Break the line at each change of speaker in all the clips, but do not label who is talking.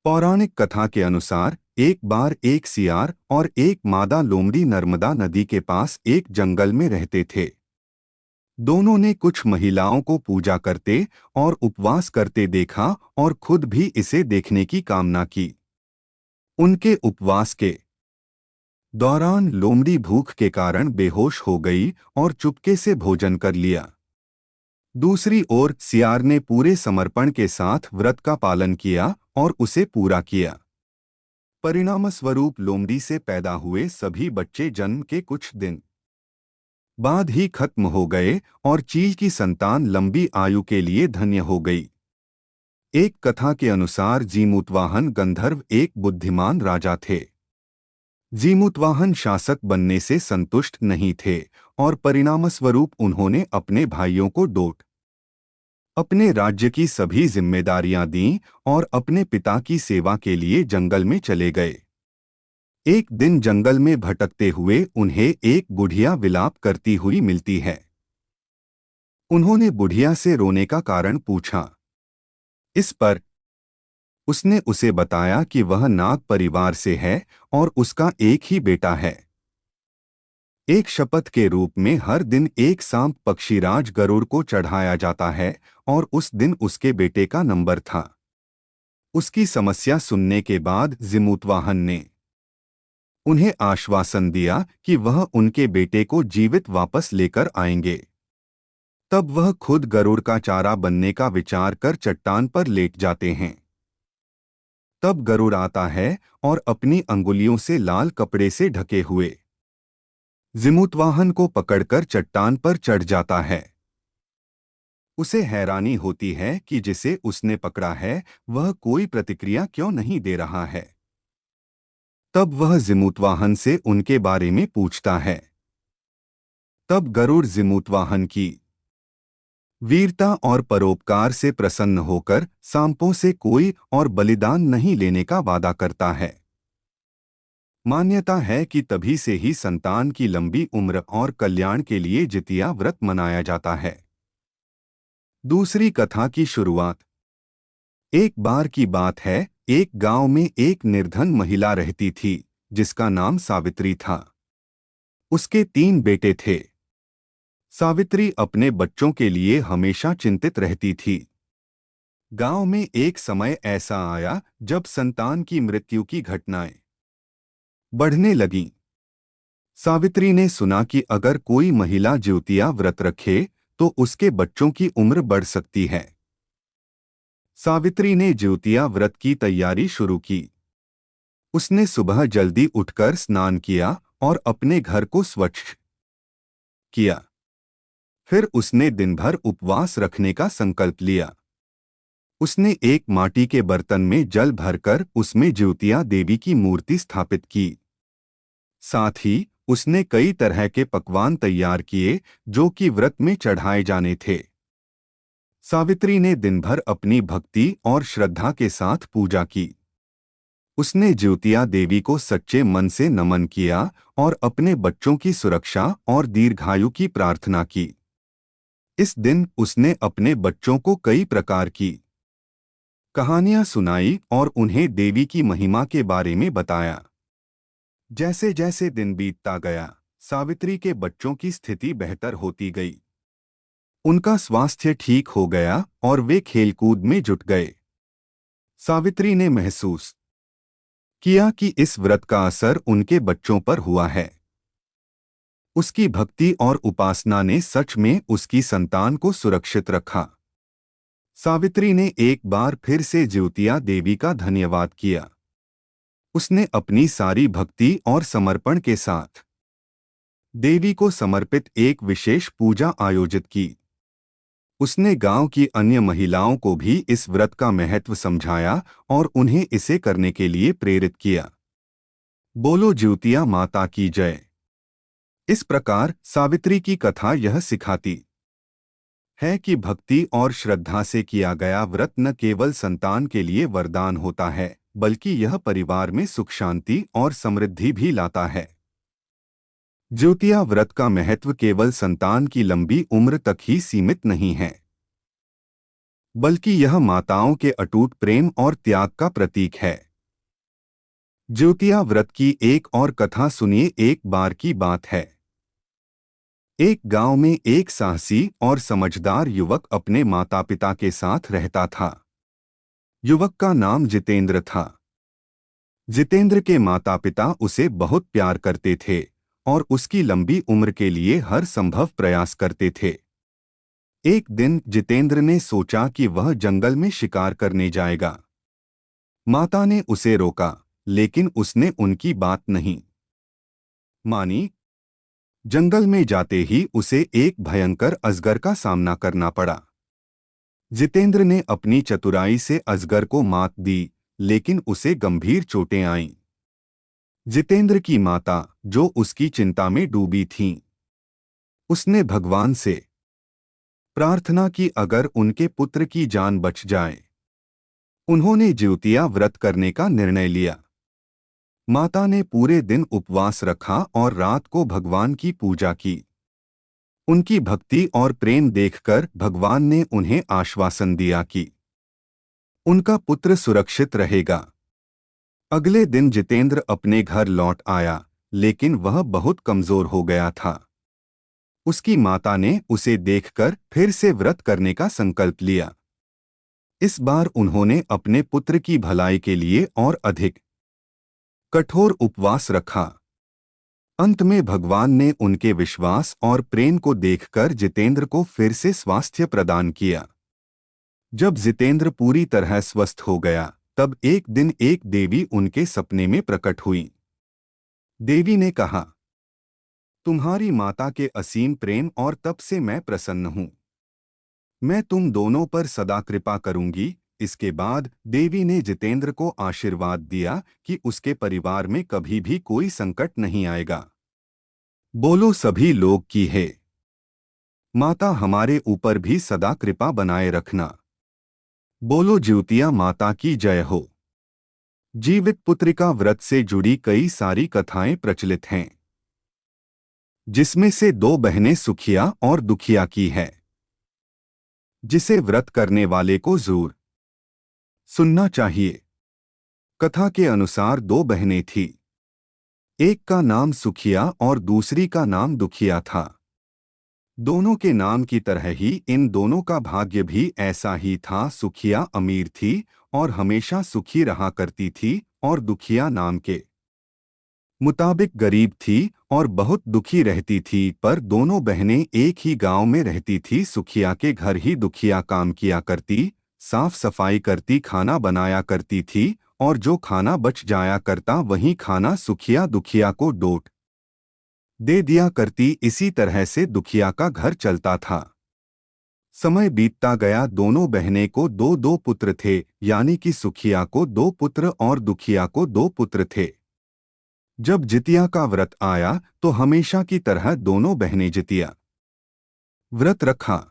पौराणिक कथा के अनुसार एक बार एक सियार और एक मादा लोमड़ी नर्मदा नदी के पास एक जंगल में रहते थे। दोनों ने कुछ महिलाओं को पूजा करते और उपवास करते देखा और खुद भी इसे देखने की कामना की। उनके उपवास के दौरान लोमड़ी भूख के कारण बेहोश हो गई और चुपके से भोजन कर लिया। दूसरी ओर सियार ने पूरे समर्पण के साथ व्रत का पालन किया और उसे पूरा किया। परिणामस्वरूप लोमड़ी से पैदा हुए सभी बच्चे जन्म के कुछ दिन बाद ही खत्म हो गए और चील की संतान लंबी आयु के लिए धन्य हो गई। एक कथा के अनुसार जीमूतवाहन गंधर्व एक बुद्धिमान राजा थे। जीमूतवाहन शासक बनने से संतुष्ट नहीं थे और परिणामस्वरूप उन्होंने अपने भाइयों को डोट अपने राज्य की सभी जिम्मेदारियां दीं और अपने पिता की सेवा के लिए जंगल में चले गए। एक दिन जंगल में भटकते हुए उन्हें एक बुढ़िया विलाप करती हुई मिलती है। उन्होंने बुढ़िया से रोने का कारण पूछा। इस पर उसने उसे बताया कि वह नाग परिवार से है और उसका एक ही बेटा है। एक शपथ के रूप में हर दिन एक सांप पक्षीराज गरुड़ को चढ़ाया जाता है और उस दिन उसके बेटे का नंबर था। उसकी समस्या सुनने के बाद जीमूतवाहन ने उन्हें आश्वासन दिया कि वह उनके बेटे को जीवित वापस लेकर आएंगे। तब वह खुद गरुड़ का चारा बनने का विचार कर चट्टान पर लेट जाते हैं। तब गरुड़ आता है और अपनी अंगुलियों से लाल कपड़े से ढके हुए जीमूतवाहन को पकड़कर चट्टान पर चढ़ जाता है। उसे हैरानी होती है कि जिसे उसने पकड़ा है वह कोई प्रतिक्रिया क्यों नहीं दे रहा है। तब वह जीमूतवाहन से उनके बारे में पूछता है। तब गरुड़ जीमूतवाहन की वीरता और परोपकार से प्रसन्न होकर सांपों से कोई और बलिदान नहीं लेने का वादा करता है। मान्यता है कि तभी से ही संतान की लंबी उम्र और कल्याण के लिए जितिया व्रत मनाया जाता है। दूसरी कथा की शुरुआत। एक बार की बात है, एक गांव में एक निर्धन महिला रहती थी जिसका नाम सावित्री था। उसके 3 बेटे थे। सावित्री अपने बच्चों के लिए हमेशा चिंतित रहती थी। गांव में एक समय ऐसा आया जब संतान की मृत्यु की घटनाएं बढ़ने लगीं। सावित्री ने सुना कि अगर कोई महिला ज्योतिया व्रत रखे तो उसके बच्चों की उम्र बढ़ सकती है। सावित्री ने ज्योतिया व्रत की तैयारी शुरू की। उसने सुबह जल्दी उठकर स्नान किया और अपने घर को स्वच्छ किया। फिर उसने दिन भर उपवास रखने का संकल्प लिया। उसने एक माटी के बर्तन में जल भरकर उसमें ज्योतिया देवी की मूर्ति स्थापित की। साथ ही उसने कई तरह के पकवान तैयार किए जो कि व्रत में चढ़ाए जाने थे। सावित्री ने दिन भर अपनी भक्ति और श्रद्धा के साथ पूजा की। उसने ज्योतिया देवी को सच्चे मन से नमन किया और अपने बच्चों की सुरक्षा और दीर्घायु की प्रार्थना की। इस दिन उसने अपने बच्चों को कई प्रकार की कहानियां सुनाई और उन्हें देवी की महिमा के बारे में बताया। जैसे जैसे दिन बीतता गया, सावित्री के बच्चों की स्थिति बेहतर होती गई। उनका स्वास्थ्य ठीक हो गया और वे खेलकूद में जुट गए। सावित्री ने महसूस किया कि इस व्रत का असर उनके बच्चों पर हुआ है। उसकी भक्ति और उपासना ने सच में उसकी संतान को सुरक्षित रखा। सावित्री ने एक बार फिर से ज्योतिया देवी का धन्यवाद किया। उसने अपनी सारी भक्ति और समर्पण के साथ देवी को समर्पित एक विशेष पूजा आयोजित की। उसने गांव की अन्य महिलाओं को भी इस व्रत का महत्व समझाया और उन्हें इसे करने के लिए प्रेरित किया। बोलो ज्योतिया माता की जय। इस प्रकार सावित्री की कथा यह सिखाती है कि भक्ति और श्रद्धा से किया गया व्रत न केवल संतान के लिए वरदान होता है, बल्कि यह परिवार में सुख शांति और समृद्धि भी लाता है। ज्योतिया व्रत का महत्व केवल संतान की लंबी उम्र तक ही सीमित नहीं है। बल्कि यह माताओं के अटूट प्रेम और त्याग का प्रतीक है। ज्योतिया व्रत की एक और कथा सुनिए। एक बार की बात है, एक गांव में एक साहसी और समझदार युवक अपने माता पिता के साथ रहता था। युवक का नाम जितेंद्र था। जितेंद्र के माता पिता उसे बहुत प्यार करते थे और उसकी लंबी उम्र के लिए हर संभव प्रयास करते थे। एक दिन जितेंद्र ने सोचा कि वह जंगल में शिकार करने जाएगा। माता ने उसे रोका, लेकिन उसने उनकी बात नहीं मानी। जंगल में जाते ही उसे एक भयंकर अजगर का सामना करना पड़ा। जितेंद्र ने अपनी चतुराई से अजगर को मात दी, लेकिन उसे गंभीर चोटें आईं। जितेंद्र की माता, जो उसकी चिंता में डूबी थीं, उसने भगवान से प्रार्थना की अगर उनके पुत्र की जान बच जाए। उन्होंने ज्योतिया व्रत करने का निर्णय लिया। माता ने पूरे दिन उपवास रखा और रात को भगवान की पूजा की। उनकी भक्ति और प्रेम देखकर भगवान ने उन्हें आश्वासन दिया कि उनका पुत्र सुरक्षित रहेगा। अगले दिन जितेंद्र अपने घर लौट आया, लेकिन वह बहुत कमजोर हो गया था। उसकी माता ने उसे देखकर फिर से व्रत करने का संकल्प लिया। इस बार उन्होंने अपने पुत्र की भलाई के लिए और अधिक कठोर उपवास रखा। अंत में भगवान ने उनके विश्वास और प्रेम को देखकर जितेंद्र को फिर से स्वास्थ्य प्रदान किया। जब जितेंद्र पूरी तरह स्वस्थ हो गया, तब एक दिन एक देवी उनके सपने में प्रकट हुई। देवी ने कहा, तुम्हारी माता के असीम प्रेम और तप से मैं प्रसन्न हूँ। मैं तुम दोनों पर सदा कृपा करूंगी। इसके बाद देवी ने जितेंद्र को आशीर्वाद दिया कि उसके परिवार में कभी भी कोई संकट नहीं आएगा। बोलो सभी लोग की है माता हमारे ऊपर भी सदा कृपा बनाए रखना। बोलो ज्योतिया माता की जय हो। जीवित पुत्रिका व्रत से जुड़ी कई सारी कथाएं प्रचलित हैं, जिसमें से दो बहनें सुखिया और दुखिया की है, जिसे व्रत करने वाले को जरूर सुनना चाहिए। कथा के अनुसार दो बहनें थीं। एक का नाम सुखिया और दूसरी का नाम दुखिया था। दोनों के नाम की तरह ही इन दोनों का भाग्य भी ऐसा ही था। सुखिया अमीर थी और हमेशा सुखी रहा करती थी, और दुखिया नाम के मुताबिक गरीब थी और बहुत दुखी रहती थी। पर दोनों बहनें एक ही गांव में रहती थी। सुखिया के घर ही दुखिया काम किया करती, साफ सफाई करती, खाना बनाया करती थी, और जो खाना बच जाया करता वही खाना सुखिया दुखिया को डोट दे दिया करती। इसी तरह से दुखिया का घर चलता था। समय बीतता गया। दोनों बहनें को दो दो पुत्र थे, यानी कि सुखिया को दो पुत्र और दुखिया को दो पुत्र थे। जब जितिया का व्रत आया तो हमेशा की तरह दोनों बहनें जितिया व्रत रखा।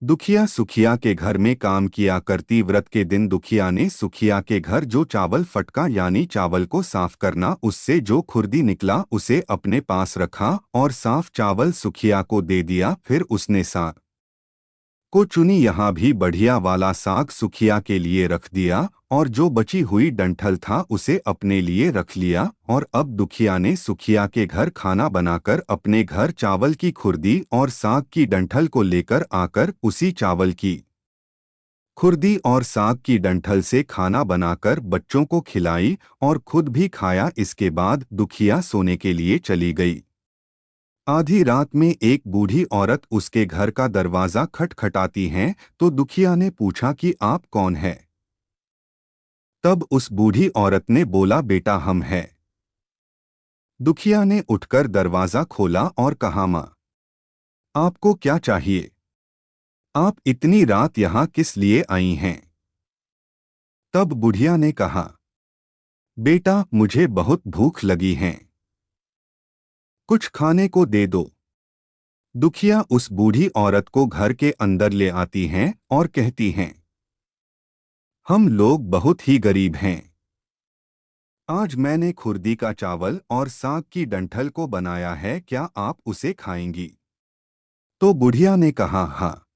दुखिया सुखिया के घर में काम किया करती। व्रत के दिन दुखिया ने सुखिया के घर जो चावल फटका यानी चावल को साफ करना, उससे जो खुर्दी निकला उसे अपने पास रखा और साफ चावल सुखिया को दे दिया। फिर उसने साग को चुनी। यहाँ भी बढ़िया वाला साग सुखिया के लिए रख दिया, और जो बची हुई डंठल था उसे अपने लिए रख लिया। और अब दुखिया ने सुखिया के घर खाना बनाकर अपने घर चावल की खुर्दी और साग की डंठल को लेकर आकर उसी चावल की खुर्दी और साग की डंठल से खाना बनाकर बच्चों को खिलाई और खुद भी खाया। इसके बाद दुखिया सोने के लिए चली गई। आधी रात में एक बूढ़ी औरत उसके घर का दरवाजा खटखटाती हैं, तो दुखिया ने पूछा कि आप कौन है। तब उस बूढ़ी औरत ने बोला, बेटा हम हैं। दुखिया ने उठकर दरवाजा खोला और कहा, माँ आपको क्या चाहिए? आप इतनी रात यहाँ किस लिए आई हैं? तब बुढ़िया ने कहा, बेटा मुझे बहुत भूख लगी है, कुछ खाने को दे दो। दुखिया उस बूढ़ी औरत को घर के अंदर ले आती हैं और कहती हैं, हम लोग बहुत ही गरीब हैं। आज मैंने खुर्दी का चावल और साग की डंठल को बनाया है, क्या आप उसे खाएंगी? तो बुढ़िया ने कहा, हाँ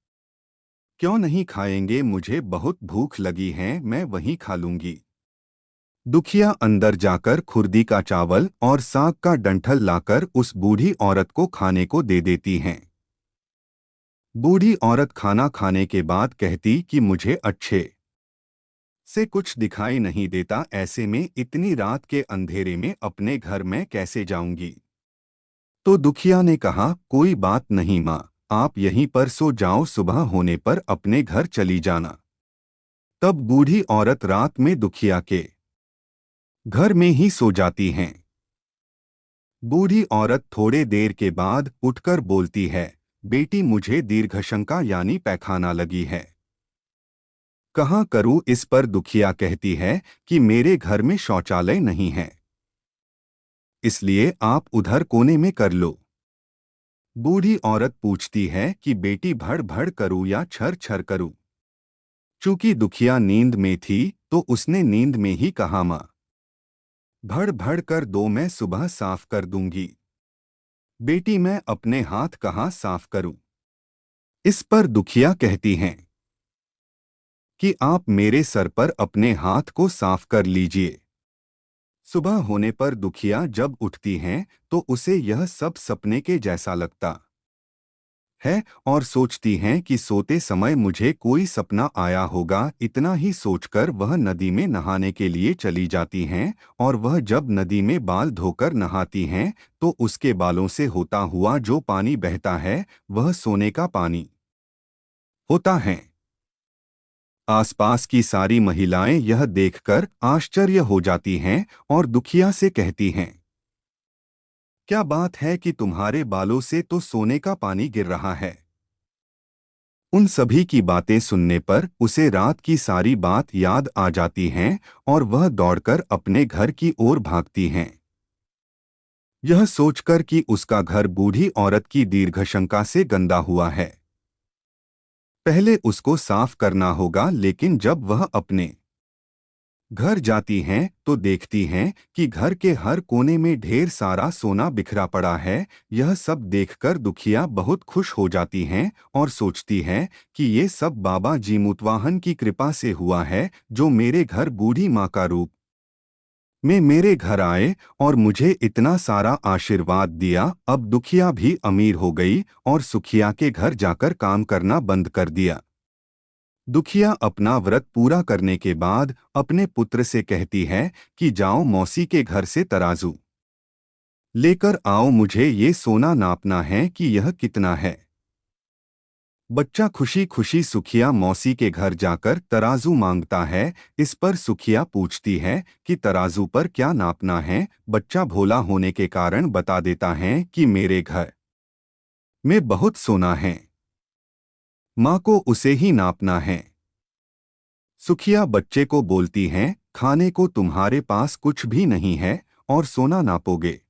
क्यों नहीं खाएंगे, मुझे बहुत भूख लगी है, मैं वहीं खा लूंगी। दुखिया अंदर जाकर खुर्दी का चावल और साग का डंठल लाकर उस बूढ़ी औरत को खाने को दे देती हैं। बूढ़ी औरत खाना खाने के बाद कहती कि मुझे अच्छे से कुछ दिखाई नहीं देता, ऐसे में इतनी रात के अंधेरे में अपने घर में कैसे जाऊंगी। तो दुखिया ने कहा, कोई बात नहीं माँ, आप यहीं पर सो जाओ, सुबह होने पर अपने घर चली जाना। तब बूढ़ी औरत रात में दुखिया के घर में ही सो जाती हैं। बूढ़ी औरत थोड़े देर के बाद उठकर बोलती है, बेटी मुझे दीर्घशंका यानी पैखाना लगी है, कहाँ करूँ। इस पर दुखिया कहती है कि मेरे घर में शौचालय नहीं है, इसलिए आप उधर कोने में कर लो। बूढ़ी औरत पूछती है कि बेटी भड़ भड़ करूँ या छर छर करूँ। चूंकि दुखिया नींद में थी तो उसने नींद में ही कहा, माँ भड़ भड़ कर दो, मैं सुबह साफ कर दूंगी। बेटी मैं अपने हाथ कहाँ साफ करूं। इस पर दुखिया कहती हैं कि आप मेरे सर पर अपने हाथ को साफ कर लीजिए। सुबह होने पर दुखिया जब उठती हैं तो उसे यह सब सपने के जैसा लगता है और सोचती हैं कि सोते समय मुझे कोई सपना आया होगा। इतना ही सोचकर वह नदी में नहाने के लिए चली जाती हैं और वह जब नदी में बाल धोकर नहाती हैं तो उसके बालों से होता हुआ जो पानी बहता है वह सोने का पानी होता है। आसपास की सारी महिलाएं यह देखकर आश्चर्य हो जाती हैं और दुखिया से कहती हैं, क्या बात है कि तुम्हारे बालों से तो सोने का पानी गिर रहा है। उन सभी की बातें सुनने पर उसे रात की सारी बात याद आ जाती हैं और वह दौड़कर अपने घर की ओर भागती हैं, यह सोचकर कि उसका घर बूढ़ी औरत की दीर्घशंका से गंदा हुआ है, पहले उसको साफ करना होगा। लेकिन जब वह अपने घर जाती हैं तो देखती हैं कि घर के हर कोने में ढेर सारा सोना बिखरा पड़ा है। यह सब देखकर दुखिया बहुत खुश हो जाती हैं और सोचती है कि ये सब बाबा जीमुतवाहन की कृपा से हुआ है, जो मेरे घर बूढ़ी माँ का रूप में मेरे घर आए और मुझे इतना सारा आशीर्वाद दिया। अब दुखिया भी अमीर हो गई और सुखिया के घर जाकर काम करना बंद कर दिया। दुखिया अपना व्रत पूरा करने के बाद अपने पुत्र से कहती है कि जाओ मौसी के घर से तराजू लेकर आओ, मुझे ये सोना नापना है कि यह कितना है। बच्चा खुशी खुशी सुखिया मौसी के घर जाकर तराजू मांगता है। इस पर सुखिया पूछती है कि तराजू पर क्या नापना है। बच्चा भोला होने के कारण बता देता है कि मेरे घर में बहुत सोना है, माँ को उसे ही नापना है। सुखिया बच्चे को बोलती हैं, खाने को तुम्हारे पास कुछ भी नहीं है और सोना नापोगे,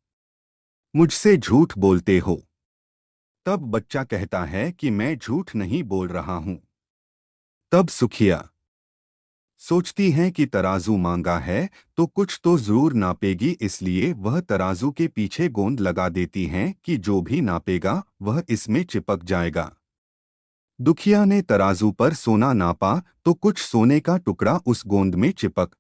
मुझसे झूठ बोलते हो। तब बच्चा कहता है कि मैं झूठ नहीं बोल रहा हूं। तब सुखिया सोचती हैं कि तराजू मांगा है तो कुछ तो जरूर नापेगी, इसलिए वह तराजू के पीछे गोंद लगा देती हैं कि जो भी नापेगा वह इसमें चिपक जाएगा। दुखिया ने तराजू पर सोना नापा तो कुछ सोने का टुकड़ा उस गोंद में चिपक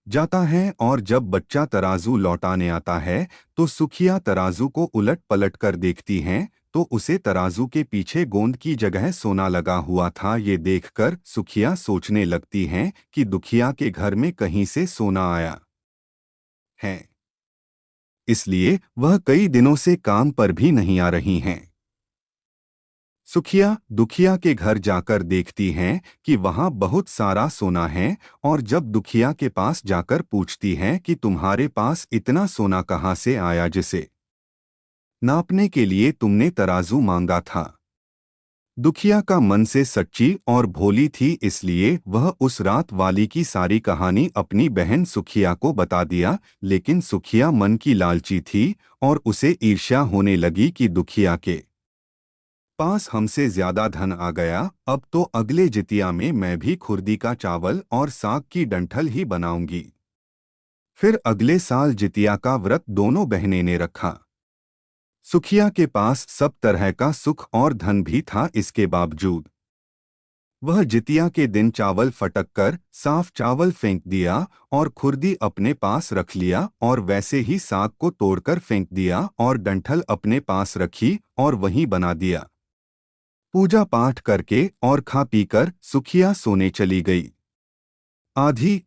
जाता है और जब बच्चा तराजू लौटाने आता है तो सुखिया तराजू को उलट पलट कर देखती हैं तो उसे तराजू के पीछे गोंद की जगह सोना लगा हुआ था। ये देखकर सुखिया सोचने लगती हैं कि दुखिया के घर में कहीं से सोना आया है, इसलिए वह कई दिनों से काम पर भी नहीं आ रही हैं। सुखिया दुखिया के घर जाकर देखती हैं कि वहां बहुत सारा सोना है और जब दुखिया के पास जाकर पूछती हैं कि तुम्हारे पास इतना सोना कहाँ से आया जिसे नापने के लिए तुमने तराजू मांगा था। दुखिया का मन से सच्ची और भोली थी, इसलिए वह उस रात वाली की सारी कहानी अपनी बहन सुखिया को बता दिया। लेकिन सुखिया मन की लालची थी और उसे ईर्ष्या होने लगी कि दुखिया के पास हमसे ज्यादा धन आ गया, अब तो अगले जितिया में मैं भी खुर्दी का चावल और साग की डंठल ही बनाऊंगी। फिर अगले साल जितिया का व्रत दोनों बहनें ने रखा। सुखिया के पास सब तरह का सुख और धन भी था, इसके बावजूद वह जितिया के दिन चावल फटक कर साफ चावल फेंक दिया और खुर्दी अपने पास रख लिया और वैसे ही साग को तोड़कर फेंक दिया और डंठल अपने पास रखी और वहीं बना दिया। पूजा पाठ करके और खा पीकर सुखिया सोने चली गई। आधी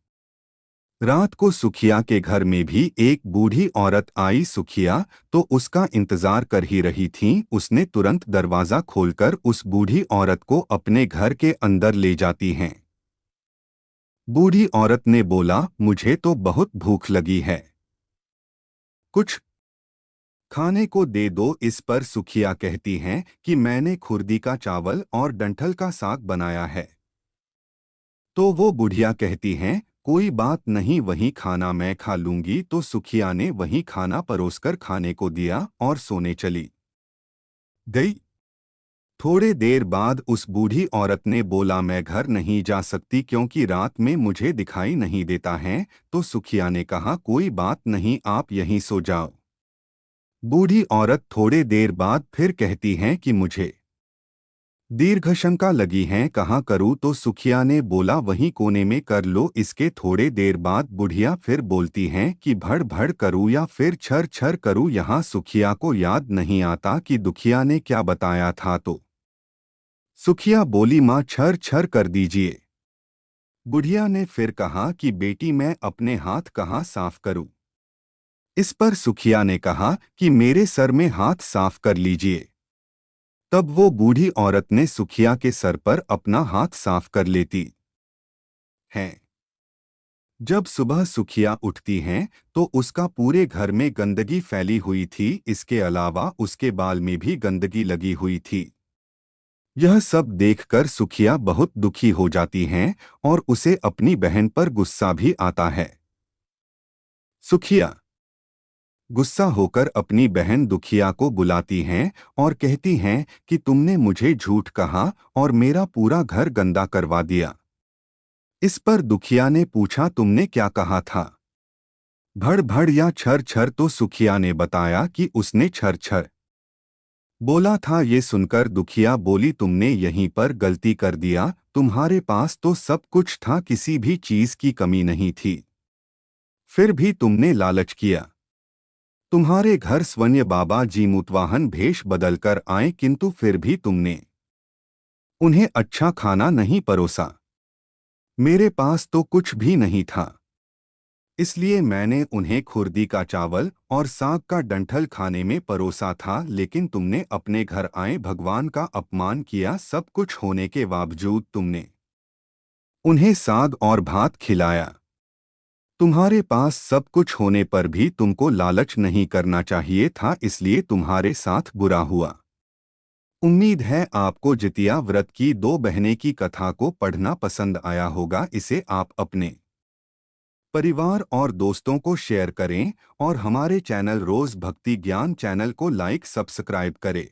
रात को सुखिया के घर में भी एक बूढ़ी औरत आई। सुखिया तो उसका इंतजार कर ही रही थी। उसने तुरंत दरवाजा खोलकर उस बूढ़ी औरत को अपने घर के अंदर ले जाती हैं। बूढ़ी औरत ने बोला, मुझे तो बहुत भूख लगी है, कुछ खाने को दे दो। इस पर सुखिया कहती हैं कि मैंने खुर्दी का चावल और डंठल का साग बनाया है। तो वो बुढ़िया कहती हैं, कोई बात नहीं, वही खाना मैं खा लूंगी। तो सुखिया ने वही खाना परोसकर खाने को दिया और सोने चली गई। थोड़े देर बाद उस बूढ़ी औरत ने बोला, मैं घर नहीं जा सकती क्योंकि रात में मुझे दिखाई नहीं देता है। तो सुखिया ने कहा, कोई बात नहीं, आप यहीं सो जाओ। बूढ़ी औरत थोड़े देर बाद फिर कहती हैं कि मुझे दीर्घशंका लगी है, कहाँ करूँ। तो सुखिया ने बोला, वहीं कोने में कर लो। इसके थोड़े देर बाद बुढ़िया फिर बोलती हैं कि भड़ भड़ करूँ या फिर छर छर करूँ। यहाँ सुखिया को याद नहीं आता कि दुखिया ने क्या बताया था। तो सुखिया बोली, माँ छर छर कर दीजिए। बुढ़िया ने फिर कहा कि बेटी मैं अपने हाथ कहाँ साफ करूँ। इस पर सुखिया ने कहा कि मेरे सर में हाथ साफ कर लीजिए। तब वो बूढ़ी औरत ने सुखिया के सर पर अपना हाथ साफ कर लेती है। जब सुबह सुखिया उठती हैं तो उसका पूरे घर में गंदगी फैली हुई थी। इसके अलावा उसके बाल में भी गंदगी लगी हुई थी। यह सब देखकर सुखिया बहुत दुखी हो जाती हैं और उसे अपनी बहन पर गुस्सा भी आता है। सुखिया गुस्सा होकर अपनी बहन दुखिया को बुलाती हैं और कहती हैं कि तुमने मुझे झूठ कहा और मेरा पूरा घर गंदा करवा दिया। इस पर दुखिया ने पूछा, तुमने क्या कहा था, भड़ भड़ या छर छर। तो सुखिया ने बताया कि उसने छर छर बोला था। ये सुनकर दुखिया बोली, तुमने यहीं पर गलती कर दिया, तुम्हारे पास तो सब कुछ था, किसी भी चीज की कमी नहीं थी, फिर भी तुमने लालच किया। तुम्हारे घर स्वयं बाबा जी मुतवाहन भेष बदलकर आए किंतु फिर भी तुमने उन्हें अच्छा खाना नहीं परोसा। मेरे पास तो कुछ भी नहीं था, इसलिए मैंने उन्हें खुर्दी का चावल और साग का डंठल खाने में परोसा था। लेकिन तुमने अपने घर आए भगवान का अपमान किया। सब कुछ होने के बावजूद तुमने उन्हें साग और भात खिलाया। तुम्हारे पास सब कुछ होने पर भी तुमको लालच नहीं करना चाहिए था, इसलिए तुम्हारे साथ बुरा हुआ। उम्मीद है आपको जितिया व्रत की दो बहनें की कथा को पढ़ना पसंद आया होगा। इसे आप अपने परिवार और दोस्तों को शेयर करें और हमारे चैनल रोज भक्ति ज्ञान चैनल को लाइक सब्सक्राइब करें।